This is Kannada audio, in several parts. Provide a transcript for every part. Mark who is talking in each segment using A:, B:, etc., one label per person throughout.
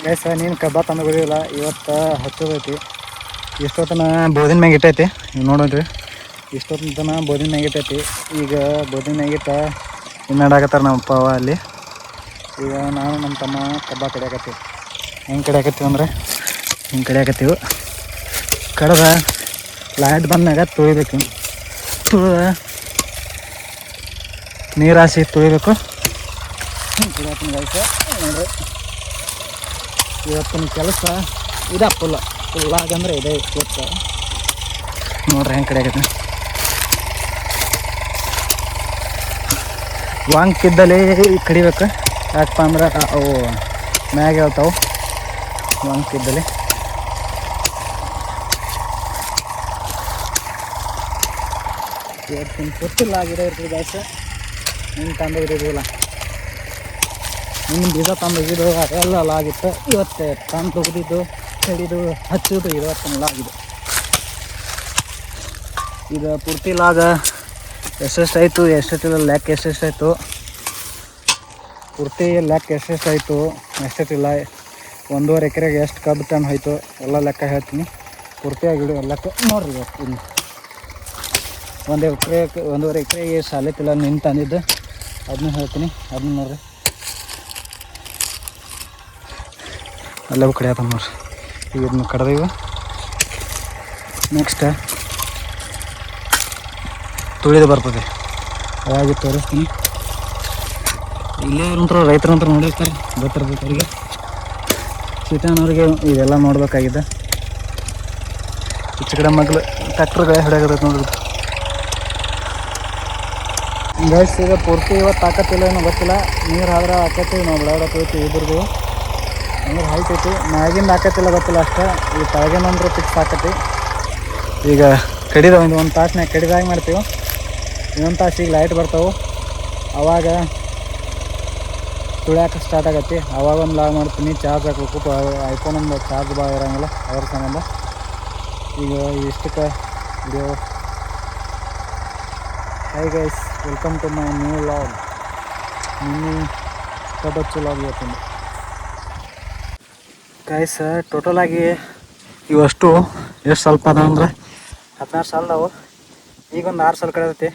A: ಗೈಸ್ ನೀನು ಕಬ್ಬ ತಂದು ಬಿಡಿಲ್ಲ ಇವತ್ತು ಹಚ್ಚೋದೈತಿ. ಇಷ್ಟೊತ್ತನ ಬೋದಿನ ಮ್ಯಾಗ ಇಟ್ಟೈತಿ. ನೀವು ನೋಡಿರಿ ಇಷ್ಟೊತ್ತಿನ ತನ ಬೋದಿನ ಮ್ಯಾಗ ಇಟ್ಟೈತಿ. ಈಗ ಬೋದಿನ ಮ್ಯಾಗಿಟ್ಟ ಹಿನ್ನಾಡಾಕತ್ತಾರ ನಮ್ಮ ಅಪ್ಪ ಅಲ್ಲಿ. ಈಗ ನಾನು ನಮ್ಮ ತಮ್ಮ ಕಬ್ಬ ಕಡಿಯಾಕತ್ತೀವಿ. ಹೆಂಗೆ ಕಡಿಯಾಕತ್ತೀವಿ ಅಂದ್ರೆ ಹಿಂಗೆ ಕಡಿಯಾಕತ್ತೀವಿ. ಕಡ್ದ ಲೈಟ್ ಬಂದಾಗ ತುಳಿಬೇಕು. ತುಳಿದ ನೀರು ಹಾಸಿ ತುಳಿಬೇಕು. ಕಡಿಯಾಕತ್ತೀನಿ ಗೈಸ್ ನೋಡ್ರಿ. ಇವತ್ತಿನ ಕೆಲಸ ಇದೆ ಫುಲ್ಲಾಗಂದ್ರೆ ಇದೆ ಇವತ್ತು. ನೋಡ್ರಿ ಹೆಂಗೆ ಕಡಿಯಾಕತ್ತೀನಿ. ವಾಂಕಿದ್ದಲ್ಲಿ ಕಡಿಬೇಕು. ಯಾಕಪ್ಪ ಅಂದ್ರೆ ಅವು ಮ್ಯಾಗ ಹೇಳ್ತಾವೆ ವಾಂಕಿದ್ದಲ್ಲಿ. ಇವತ್ತಿನ ಗೊತ್ತಿಲ್ಲ ಗಿಡ ಇರ್ತದೆ ಗ್ಯಾಸ್. ನಿನ್ನ ತಂದು ಇರೋದಿಲ್ಲ, ನಿನ್ನ ಬೀಜ ತಂದೋಗಿದ್ದು ಅದೆಲ್ಲ ಲಾಗಿತ್ತು. ಇವತ್ತು ತಂದು ತೆಗ್ದಿದ್ದು ಕಡಿದು ಹಚ್ಚೋದು ಇವತ್ತಿನ ಲಾಗಿದೆ. ಇದು ಪೂರ್ತಿ ಲಾಗ ಎಷ್ಟೆಷ್ಟಾಯಿತು ಎಷ್ಟೆಷ್ಟಿಲ್ಲ ಲೆಕ್ಕ ಎಷ್ಟೆಷ್ಟಾಯಿತು ಪೂರ್ತಿ ಲೆಕ್ಕ ಎಷ್ಟೆಷ್ಟಾಯಿತು ಎಷ್ಟೆಷ್ಟಿಲ್ಲ 1.5 ಎಕರೆಗೆ ಎಷ್ಟು ಕಬ್ಬು ಟನ್ ಹೋಯ್ತು ಎಲ್ಲ ಲೆಕ್ಕ ಹೇಳ್ತೀನಿ. ಪೂರ್ತಿಯಾಗಿ ಲೆಕ್ಕ ನೋಡ್ರಿ. ಇವತ್ತು ಇಲ್ಲಿ 1.5 ಎಕರೆಗೆ ಸಾಲೈತಿಲ್ಲ ನಿನ್ನ ತಂದಿದ್ದು ಅದನ್ನ ಹೇಳ್ತೀನಿ. ಅದನ್ನ ನೋಡ್ರಿ ಅಲ್ಲವೂ ಕಡೆ ಆತ ನೋಡ್ರಿ. ಈಗ ಇದನ್ನ ಕಡ್ದೀವಿ. ನೆಕ್ಸ್ಟ್ ತುಳಿದು ಬರ್ತದೆ. ಅದಾಗಿ ತೋರಿಸ್ತೀನಿ. ಇಲ್ಲೇ ನಂತರ ರೈತರಂತರ ನೋಡಿರ್ತಾರೆ, ಗೊತ್ತಿರ್ತೈತೆ ಅವರಿಗೆ. ಸಿಟಿನವ್ರಿಗೆ ಇದೆಲ್ಲ ನೋಡ್ಬೇಕಾಗಿದೆ. ಈಚೆ ಕಡೆ ಮಗ್ಳು ಟ್ಯಾಕ್ಟ್ರ್ಗಳೇ ಹಿಡಿಯಾಗತ್ತೈತೆ ನೋಡ್ರಿ. ಗೈಸ್ ಈಗ ಪೂರ್ತಿ ಇವತ್ತು ಹಾಕತ್ತಿಲ್ಲ ಏನೋ ಗೊತ್ತಿಲ್ಲ. ನೀರು ಆದ್ರೆ ಹಾಕತ್ತೀವಿ ನಾವು ಬಿಡಾಡತ್ತೈತಿ. ಇದ್ರದ್ದು ಅಂದ್ರೆ ಹಾಯ್ತೈತಿ. ಮ್ಯಾಗಿಂದ ಹಾಕತ್ತಿಲ್ಲ ಗೊತ್ತಿಲ್ಲ ಅಷ್ಟೇ. ಈ ತಳಗಿನಂದ್ರೆ ಫಿಕ್ಸ್ ಹಾಕತ್ತಿ. ಈಗ ಕಡಿದ ಒಂದು ತಾಸನ್ಯಾಗ ಕಡಿದಾಗಿ ಮಾಡ್ತೀವಿ. ಇನ್ನೊಂದು ತಾಸಿಗೆ ಲೈಟ್ ಬರ್ತಾವೆ. ಆವಾಗ ತುಳಿಯಾಕೆ ಸ್ಟಾರ್ಟ್ ಆಗತ್ತೆ. ಆವಾಗ ಒಂದು ಲಾಗ್ ಮಾಡ್ತೀನಿ. ಚಾರ್ಜ್ ಹಾಕಬೇಕು. ಐಫೋನ್ ಒಂದು ಚಾರ್ಜ್ ಭಾಳ ಇರೋಂಗಿಲ್ಲ ಅದ್ರ ಸಂಬಂಧ. ಈಗ ಇಷ್ಟಕ್ಕೆ video. Hi guys, welcome to my new vlog. Mini ಕಬ್ಬಚ್ಚು ಲಾಗ್ ಇವತ್ತಿಂದ. ಗೈಸ್ ಟೋಟಲಾಗಿ ಇವಷ್ಟು ಎಷ್ಟು ಸ್ವಲ್ಪ ಅದ ಅಂದ್ರೆ 16 ಸಾಲ ಅದಾವು. ಈಗೊಂದು 6 ಸಾಲ ಕಡಿದೈತಿ.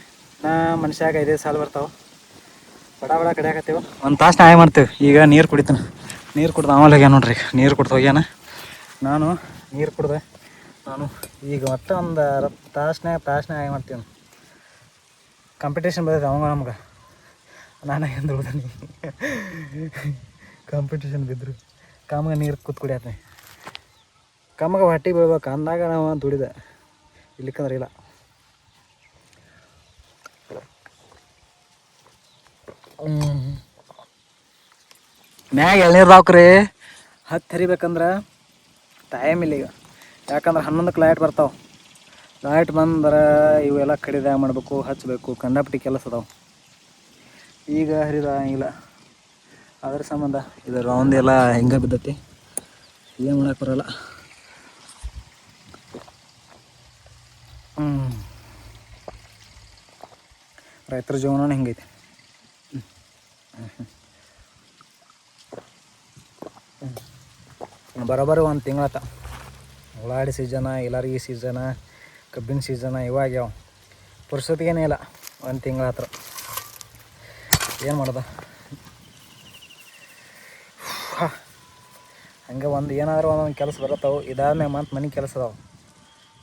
A: ಮನುಷ್ಯಾಗ 5 ಸಾಲ ಬರ್ತಾವೆ. ಬಡ ಕಡಿಯಾಕತ್ತೀವಿ. ಒಂದು ತಾಸು ನಾಯಿ ಮಾಡ್ತೀವಿ. ಈಗ ನೀರು ಕುಡಿತಾನೆ. ನೀರು ಕುಡ್ದು ಆಮೇಲೆ ಹೋಗ್ಯಾನ ನೋಡ್ರಿ. ನೀರು ಕುಡ್ದು ಹೋಗ್ಯಾನ. ನಾನು ನೀರು ಕುಡ್ದೆ. ನಾನು ಈಗ ಮತ್ತೆ ಒಂದು ತಾಸನ್ಯಾಗ ಆಯ್ ಮಾಡ್ತೀವಿ. ಕಾಂಪಿಟೇಷನ್ ಬರ್ತೈತೆ ಅವಾಗ ನಮ್ಗೆ. ನಾನು ಏನು ದುಡ್ದೀನಿ ಕಾಂಪಿಟೇಷನ್ ಬಿದ್ದರು. ಕಾಮ್ಗೆ ನೀರು ಕೂತ್ ಕುಡಿಯತ್ತೀನಿ. ಕಮ್ಮಗೆ ಹೊಟ್ಟೆ ಬೀಳ್ಬೇಕು ಅಂದಾಗ ನಾವು ದುಡಿದೆ. ಇಲ್ಲಿಕ್ಕಂದ್ರೆ ಇಲ್ಲ. ಮ್ಯಾಗ ಎಳ್ನೀರು ಹಾಕ್ರಿ. ಹತ್ತಿ ಹರಿಬೇಕಂದ್ರೆ ಟೈಮ್ ಇಲ್ಲ ಈಗ. ಯಾಕಂದ್ರೆ 11ಕ್ಕೆ ಲೈಟ್ ಬರ್ತಾವೆ. ಲೈಟ್ ಬಂದ್ರೆ ಇವೆಲ್ಲ ಕಡಿದ ಮಾಡಬೇಕು, ಹಚ್ಚಬೇಕು. ಕಂಡಾಪಟ್ಟಿ ಕೆಲಸ ಅದಾವೆ. ಈಗ ಹರಿದ ಇಲ್ಲ. ಅದ್ರ ಸಂಬಂಧ ಇದು ರೌಂಡ್ ಎಲ್ಲ ಹೆಂಗೆ ಬಿದ್ದೈತಿ. ಏನು ಮಾಡಕ್ಕೆ ಬರೋಲ್ಲ. ರೈತರ ಜೀವನ ಹೆಂಗೈತಿ. ಬರೋಬ್ಬರಿ 1 ತಿಂಗಳಾತ. ಉಳ್ಳಾಗಡ್ಡಿ ಸೀಸನ, ಇಲಾರ್ಗಿ ಸೀಸನ, ಕಬ್ಬಿನ ಸೀಸನ ಇವಾಗ್ಯಾವ. ಪುರ್ಸೊತ್ತಿಗೇನೇ ಇಲ್ಲ. 1 ತಿಂಗಳಾತ್ರ ಏನು ಮಾಡೋದು. ಹಂಗೆ ಏನಾದರೂ ಒಂದೊಂದು ಕೆಲಸ ಬರುತ್ತಾವೆ. ಇದಾದ್ಮೇಲೆ ಮತ್ತೆ ಮನೆ ಕೆಲಸ ಅದಾವೆ.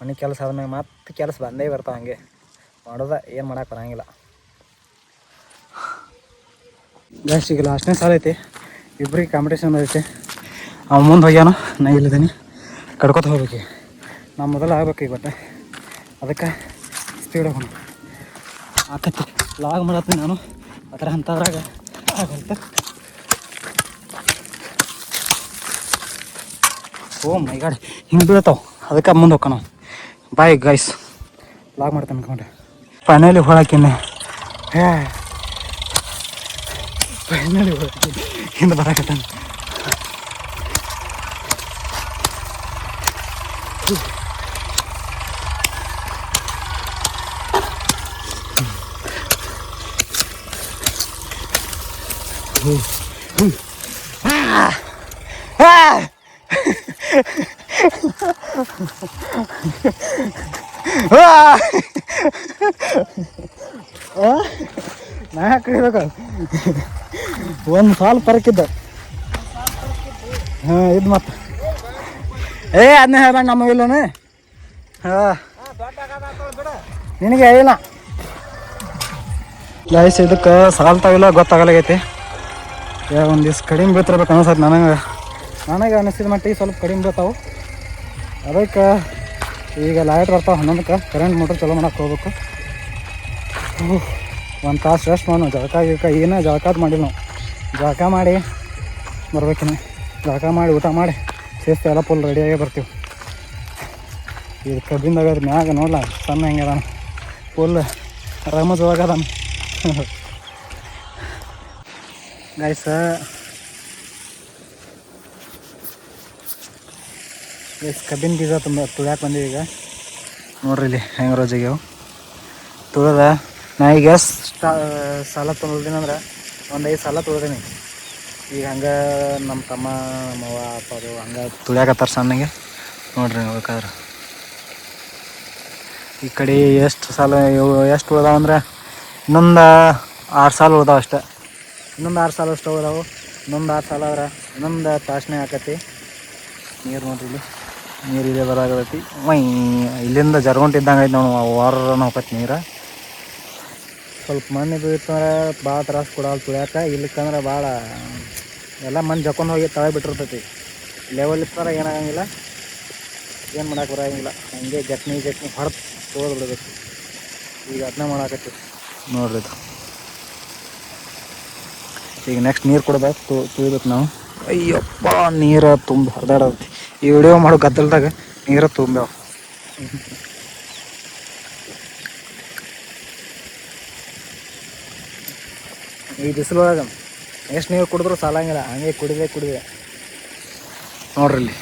A: ಮನೆ ಕೆಲಸ ಆದ್ಮೇಲೆ ಮತ್ತೆ ಕೆಲಸ ಬಂದೇ ಬರ್ತಾವೆ. ಹಂಗೆ ಮಾಡೋದ, ಏನು ಮಾಡೋಕೆ ಬರೋಂಗಿಲ್ಲ. ಜಾಸ್ತಿ ಈಗ ಲಾಸ್ಟ್ನೇ ಸಾಲ ಐತಿ. ಇಬ್ಬರಿಗೆ ಕಾಂಪಿಟೇಷನ್ ಐತಿ. ಅವ್ನು ಮುಂದೆ ಹೋಗ್ಯಾನ, ನಾ ಇಲ್ಲಿದ್ದೀನಿ. ಕಡ್ಕೊತ ಹೋಗ್ಬೇಕು. ನಾ ಮೊದಲು ಆಗ್ಬೇಕು ಈಗ. ಬಟ್ಟೆ ಅದಕ್ಕೆ ಸ್ಪೀಡ್ ಹೋಗೋಣ. ಆಕತ್ತಿ ಲಾಗ್ ಮಾಡತ್ತೀನಿ ನಾನು. ಆ ಥರ ಅಂಥದ್ರಾಗ ಆಗಂತ. ಓ ಮೈ ಗಾಡ್, ಹಿಂಗೆ ಬೀಳ್ತಾವೆ. ಅದಕ್ಕೆ ಮುಂದೆ ಹೋಗೋಣ. ಬಾಯ್ ಗೈಸ್, ಲಾಗ್ ಮಾಡ್ತೇನೆ ಅನ್ಕೊಂಡೆ. ಫೈನಲಿ ಹೊಳಕಿನ್ನ ಫೈನಲಿ ಹೊಳಕಿ ಹಿಂದೆ ಬರಕತ್ತಾನೆ. ನಾ ಕಡಿಬೇಕು ಒಂದು ಸಾಲ ಪರಕಿದ್ದ. ಹಾಂ ಇದು ಮತ್ತೆ ಅದನ್ನೇ ಹೇಳ್ಬೇಡ ನಮಗಿಲ್ಲನು. ಹಾಂ ನಿನಗೆ ಹೇಳಿಲ್ಲ ಲೈಸ್. ಇದಕ್ಕೆ ಸಾಲ್ತಾವಿಲ್ಲ ಗೊತ್ತಾಗಲಾಗೈತಿ. ಒಂದು ದಿವ್ಸ ಕಡಿಮೆ ಬೀಳ್ತಿರ್ಬೇಕು ಅನಿಸ್ತೈತೆ ನನಗೆ ಅನಿಸಿದ ಮಟ್ಟಿಗೆ ಸ್ವಲ್ಪ ಕಡಿಮೆ ಬೀಳ್ತಾವೆ. ಅದಕ್ಕೆ ಈಗ ಲೈಟ್ ಬರ್ತಾವೆ 11ಕ್ಕೆ ಕರೆಂಟ್ ಮೋಟ್ರ್ ಚಲೋ ಮಾಡಕ್ಕೆ ಹೋಗ್ಬೇಕು. ಒಂದು ತಾಸು ರೆಸ್ಟ್ ಮಾಡೋಣ. ಜಳಕ ಏನೋ ಜಳಕಾದ ಮಾಡಿಲ್ಲ ನಾವು. ಜಳಕ ಮಾಡಿ ಬರ್ಬೇಕಿನ್ನ. ಜಳಕ ಮಾಡಿ ಊಟ ಮಾಡಿ ಸೇಸ್ತು ಎಲ್ಲ ಫುಲ್ ರೆಡಿಯಾಗೇ ಬರ್ತೀವಿ. ಇದು ಕಬ್ಬಿಂದಾಗ ಮ್ಯಾಗ ನೋಡ್ಲ ಸಣ್ಣ ಹೆಂಗೆ ಅದಾನ, ಫುಲ್ ರಮಜ್ ಒಳಗದಾನ ಗೈಸ್. ಕಬ್ಬಿನ ಬೀಜ ತುಳ್ಯಾಕೆ ಬಂದೀವಿ ಈಗ. ನೋಡ್ರಿ ಇಲ್ಲಿ ಹೆಂಗೆ ರೋಜಿಗ್ಯಾವು ತುಳ್ದ. ನಾ ಈಗ ಎಷ್ಟು ಸಾಲ ತೊಳ್ದಿನಂದ್ರೆ ಒಂದು 5 ಸಾಲ ತೊಳ್ದೀನಿ. ಈಗ ಹಂಗೆ ನಮ್ಮ ತಮ್ಮ ನಮ್ಮವ್ವ ಅಪ್ಪದು ಹಂಗೆ ತುಳ್ಯಾಕತ್ತಾರ ಸಣ್ಣಗೆ. ನೋಡ್ರಿ ಬೇಕಾದ್ರೆ ಈ ಕಡೆ ಎಷ್ಟು ಉಳ್ದಾವ ಅಂದ್ರೆ ಇನ್ನೊಂದು 6 ಸಾಲ ಉಳ್ದಾವ ಅಷ್ಟೆ. ಇನ್ನೊಂದು 6 ಸಾಲ ಅಷ್ಟು ಉಳ್ದಾವು. ಇನ್ನೊಂದು 6 ಸಾಲ ಆದ್ರೆ ಇನ್ನೊಂದು ತಾಸನೇ ಆಕತಿ. ನೀರು ನೋಡ್ರಿ ಇಲ್ಲಿ ನೀರು ಇದೆ ಬರಾಗತ್ತೈತಿ. ಇಲ್ಲಿಂದ ಜರ್ಗೊಂಟಿದ್ದಂಗೆ ಐತೆ ನಾವು ವಾರನ ಹೋಗತ್ತೆ ನೀರು. ಸ್ವಲ್ಪ ಮಣ್ಣು ಬೀಳ್ತಂದ್ರೆ ಭಾಳ ತ್ರಾಸು ಕೊಡಲ್ಲ ತುಳ್ಯಾಕ. ಇಲ್ಲಕ್ಕಂದ್ರೆ ಭಾಳ ಎಲ್ಲ ಮಣ್ಣು ಜಕ್ಕೊಂಡು ಹೋಗಿ ತಳ ಬಿಟ್ಟಿರ್ತೈತಿ. ಲೆವೆಲ್ ಇರ್ತಾರೆ ಏನಾಗಂಗಿಲ್ಲ, ಏನು ಮಾಡಕ್ಕೆ ಬರೋಂಗಿಲ್ಲ. ಹಂಗೆ ಜಟ್ನಿ ಹೊಡೆದು ತೊಳೆದು ಬಿಡಬೇಕು. ಈಗ ಅದನ್ನ ಮಾಡಾಕತ್ತೀವಿ ನೋಡ್ರಿ. ಇದು ಈಗ ನೆಕ್ಸ್ಟ್ ನೀರು ಕೊಡ್ಬೇಕು, ತುಳಿಬೇಕು ನಾವು. ಅಯ್ಯಪ್ಪ ನೀರು ತುಂಬ ಹರಿದಾಡತಿ. ಈ ವಿಡಿಯೋ ಮಾಡೋ ಗದ್ದಲ್ದಾಗ ನೀರು ತುಂಬ್ಯಾವ. ಈ ಬಿಸಿಲೊಳಗೆ ಎಷ್ಟು ನೀರು ಕುಡಿದ್ರೂ ಸಾಲಂಗಿಲ್ಲ. ಹಂಗೆ ಕುಡಿದೆ ನೋಡ್ರಿ ಇಲ್ಲಿ